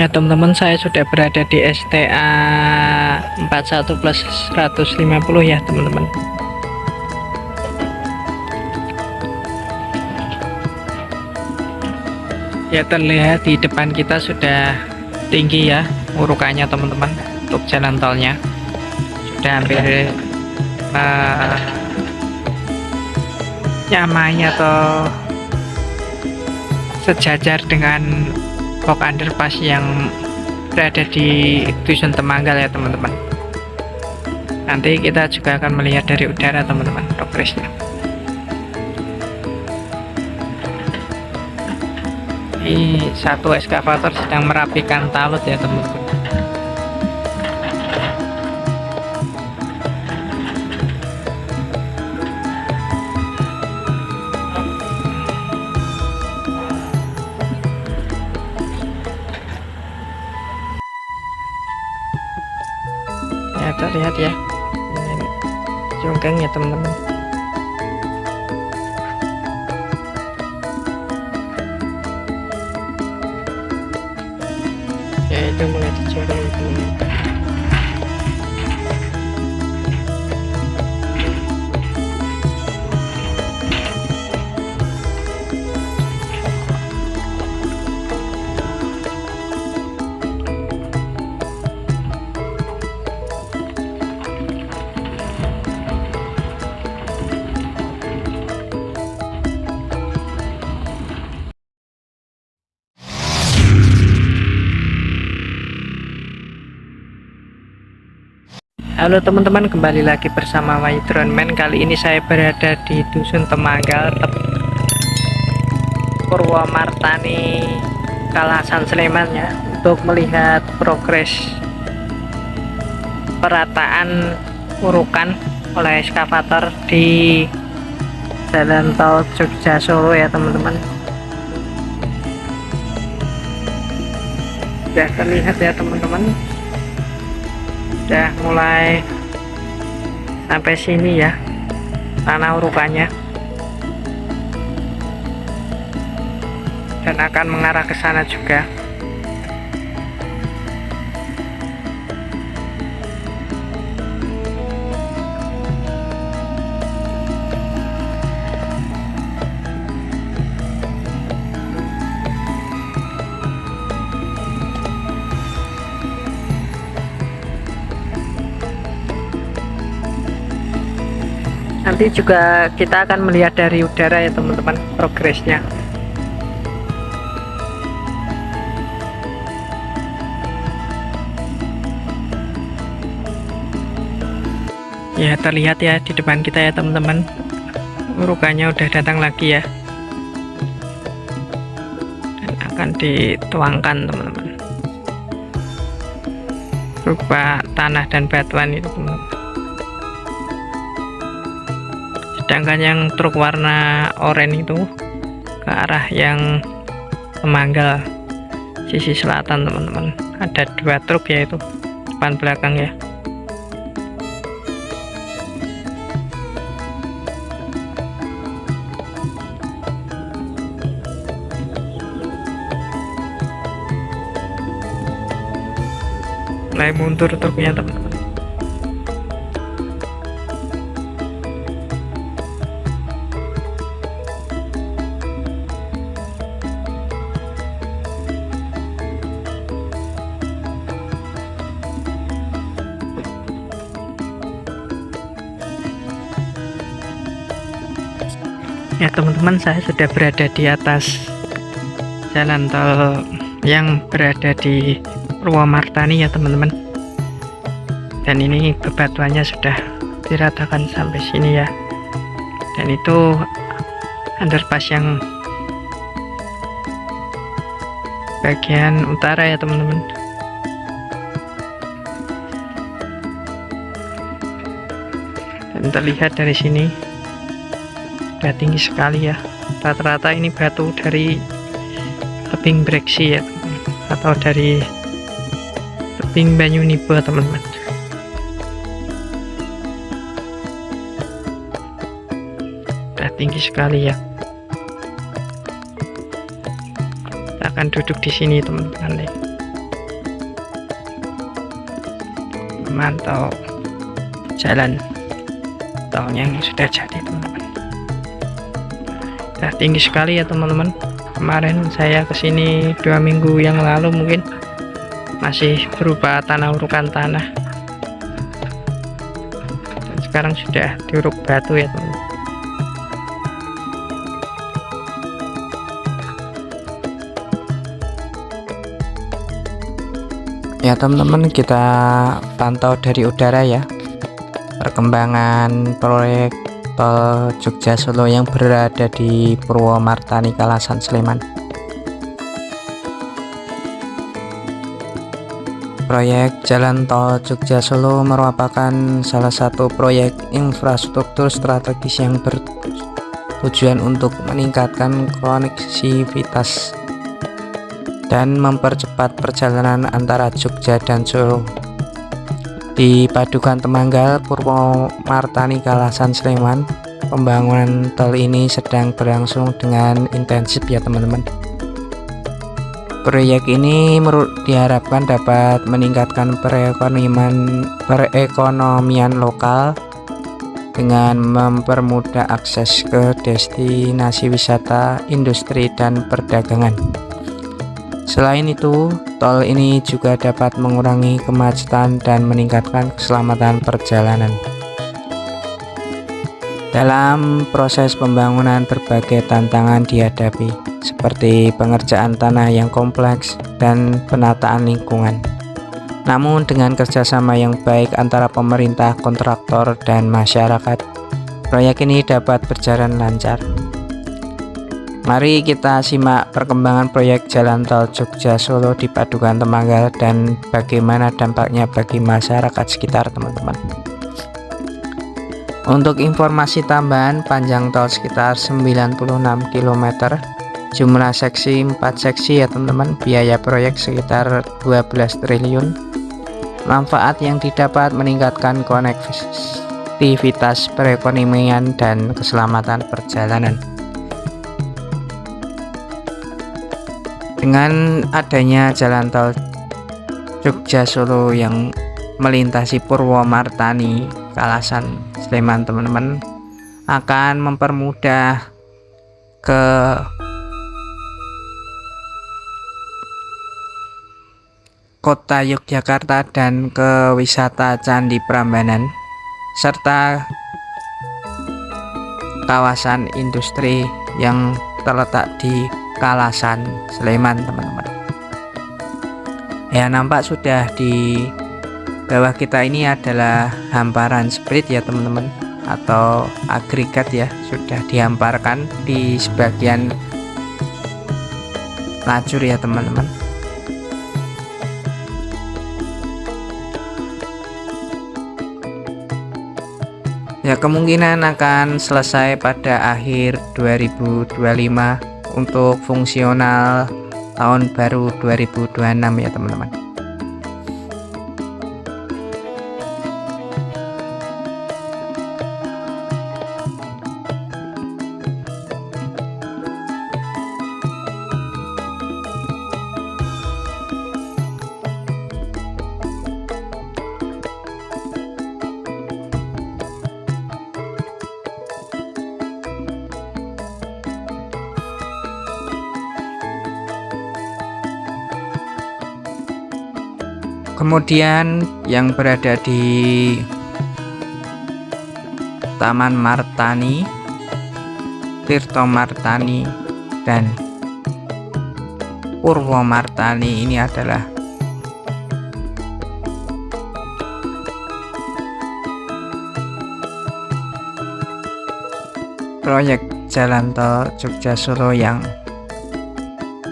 Ya teman-teman, saya sudah berada di STA 41 plus 150 ya teman-teman. Ya terlihat di depan kita sudah tinggi ya urukannya teman-teman. Untuk jalan tolnya sudah hampir nyamai atau sejajar dengan box underpass yang berada di Dusun Temanggal ya teman-teman. Nanti kita juga akan melihat dari udara teman-teman progresnya. Ini satu eskavator sedang merapikan talut ya teman-teman. Ya terlihat ya, ini jongkang ya teman-teman. Ya itu mulai dijongkang teman-teman. Halo teman-teman, kembali lagi bersama Drone-Man. Kali ini saya berada di Dusun Temanggal, Purwomartani, Kalasan, Sleman ya, untuk melihat progres perataan urukan oleh eskavator di Jalan Tol Jogja Solo ya teman-teman. Sudah terlihat ya teman-teman, udah mulai sampai sini ya tanah urukannya, dan akan mengarah ke sana juga. Nanti juga kita akan melihat dari udara ya teman-teman progresnya. Ya terlihat ya di depan kita ya teman-teman, urukannya udah datang lagi ya, dan akan dituangkan teman-teman, berupa tanah dan batuan itu teman-teman. Sedangkan yang truk warna oranye itu ke arah yang Temanggal sisi selatan teman-teman. Ada dua truk yaitu depan belakang ya. Mulai mundur truknya teman-teman. Ya teman-teman, saya sudah berada di atas jalan tol yang berada di Purwomartani ya teman-teman, dan ini bebatuannya sudah diratakan sampai sini ya, dan itu underpass yang bagian utara ya teman-teman. Dan terlihat dari sini sudah tinggi sekali ya, rata-rata ini batu dari tebing Breksi ya, atau dari tebing Banyuniba teman-teman. Sudah tinggi sekali ya. Kita akan duduk di sini teman-teman. memantau jalan tolnya yang sudah jadi, teman-teman. Sudah tinggi sekali ya, teman-teman. Kemarin saya kesini 2 minggu yang lalu, mungkin masih berupa tanah urukan tanah, dan sekarang sudah diuruk batu ya, teman-teman. Ya teman-teman, kita pantau dari udara ya perkembangan proyek tol Jogja Solo yang berada di Purwomartani, Kalasan, Sleman. Proyek jalan tol Jogja Solo merupakan salah satu proyek infrastruktur strategis yang bertujuan untuk meningkatkan koneksivitas dan mempercepat perjalanan antara Jogja dan Solo di Padukan Temanggal, Purwomartani, Kalasan, Sleman. Pembangunan tol ini sedang berlangsung dengan intensif ya teman-teman. Proyek ini diharapkan dapat meningkatkan perekonomian lokal dengan mempermudah akses ke destinasi wisata, industri, dan perdagangan. Selain itu, tol ini juga dapat mengurangi kemacetan dan meningkatkan keselamatan perjalanan. Dalam proses pembangunan, berbagai tantangan dihadapi, seperti pengerjaan tanah yang kompleks dan penataan lingkungan. Namun dengan kerjasama yang baik antara pemerintah, kontraktor, dan masyarakat, proyek ini dapat berjalan lancar. Mari kita simak perkembangan proyek jalan tol Jogja Solo di Padukan Temanggal dan bagaimana dampaknya bagi masyarakat sekitar, teman-teman. Untuk informasi tambahan, panjang tol sekitar 96 km, jumlah seksi 4 seksi ya teman-teman, biaya proyek sekitar 12 triliun. Manfaat yang didapat meningkatkan konektivitas perekonomian dan keselamatan perjalanan. Dengan adanya jalan tol Jogja Solo yang melintasi Purwomartani, Kalasan, Sleman, teman-teman, akan mempermudah ke kota Yogyakarta dan ke wisata Candi Prambanan serta kawasan industri yang terletak di Kalasan, Sleman, teman-teman. Ya, nampak sudah di bawah kita ini adalah hamparan sprit ya teman-teman, atau agregat ya, sudah dihamparkan di sebagian lajur ya teman-teman. Ya, kemungkinan akan selesai pada akhir 2025 untuk fungsional tahun baru 2026 ya teman-teman. Kemudian yang berada di Taman Martani, Tirto Martani, dan Purwomartani ini adalah proyek jalan tol Jogja Solo yang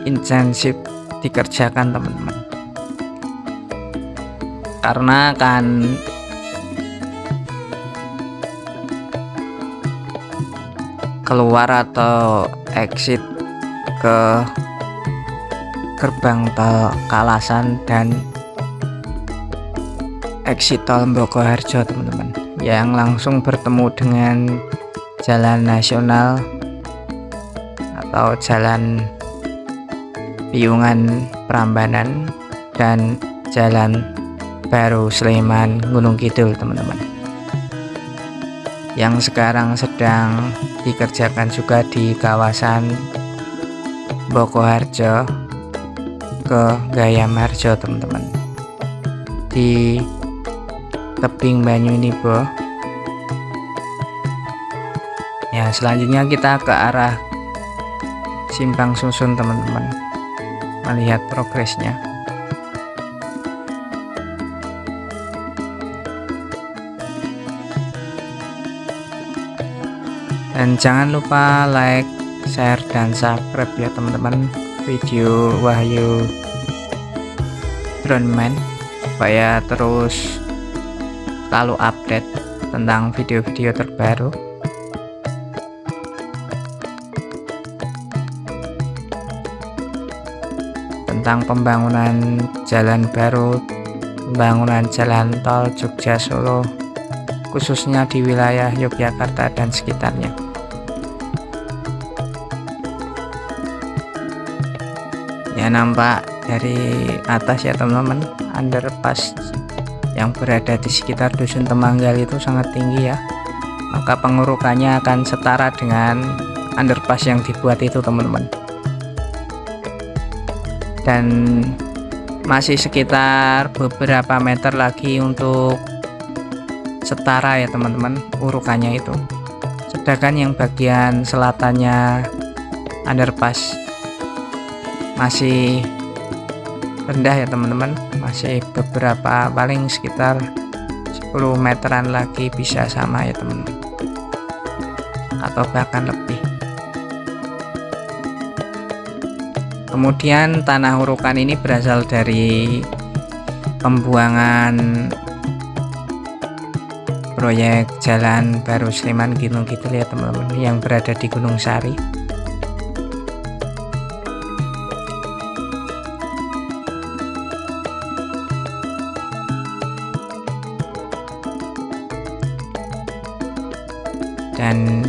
intensif dikerjakan teman-teman, karena akan keluar atau exit ke gerbang tol Kalasan dan exit tol Bokoharjo teman-teman, yang langsung bertemu dengan jalan nasional atau jalan Piungan Prambanan dan jalan Baru Sleman Gunung Kidul teman-teman, yang sekarang sedang dikerjakan juga di kawasan Bokoharjo ke Gayamharjo teman-teman, di tebing Banyu Nibo. Ya, selanjutnya kita ke arah Simpang Susun teman-teman, melihat progresnya. Dan jangan lupa like, share, dan subscribe ya teman-teman video Wahyu Droneman, supaya terus selalu update tentang video-video terbaru. Tentang pembangunan jalan baru, pembangunan jalan tol Jogja Solo, khususnya di wilayah Yogyakarta dan sekitarnya. Ya, nampak dari atas ya teman-teman, underpass yang berada di sekitar Dusun Temanggal itu sangat tinggi ya, maka pengurukannya akan setara dengan underpass yang dibuat itu teman-teman. Dan masih sekitar beberapa meter lagi untuk setara ya teman-teman urukannya itu. Sedangkan yang bagian selatannya underpass masih rendah ya teman-teman, masih beberapa, paling sekitar 10 meteran lagi bisa sama ya teman-teman, atau bahkan lebih. Kemudian tanah urukan ini berasal dari pembuangan proyek jalan baru Sleman Gunung Kidul ya teman-teman, yang berada di Gunung Sari. Dan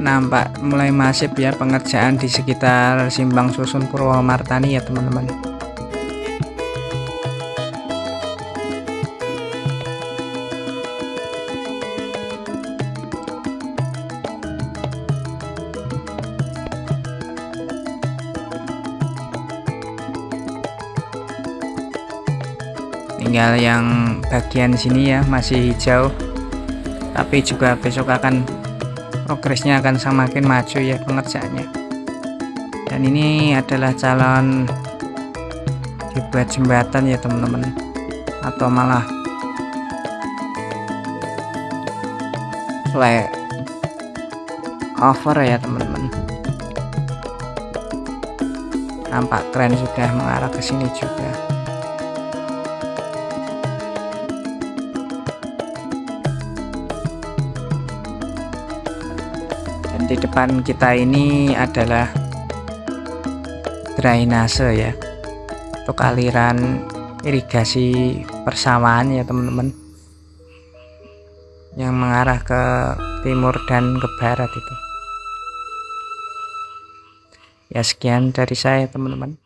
nampak mulai masif ya pengerjaan di sekitar Simpang Susun Purwomartani ya teman-teman. Tinggal yang bagian sini ya masih hijau, tapi juga besok akan progresnya akan semakin maju ya pengerjaannya. Dan ini adalah calon dibuat jembatan ya teman-teman, atau malah flyover ya teman-teman. Nampak keren, sudah mengarah ke sini juga. Di depan kita ini adalah drainase ya, untuk aliran irigasi persawahan ya teman-teman, yang mengarah ke timur dan ke barat itu. Ya, sekian dari saya teman-teman.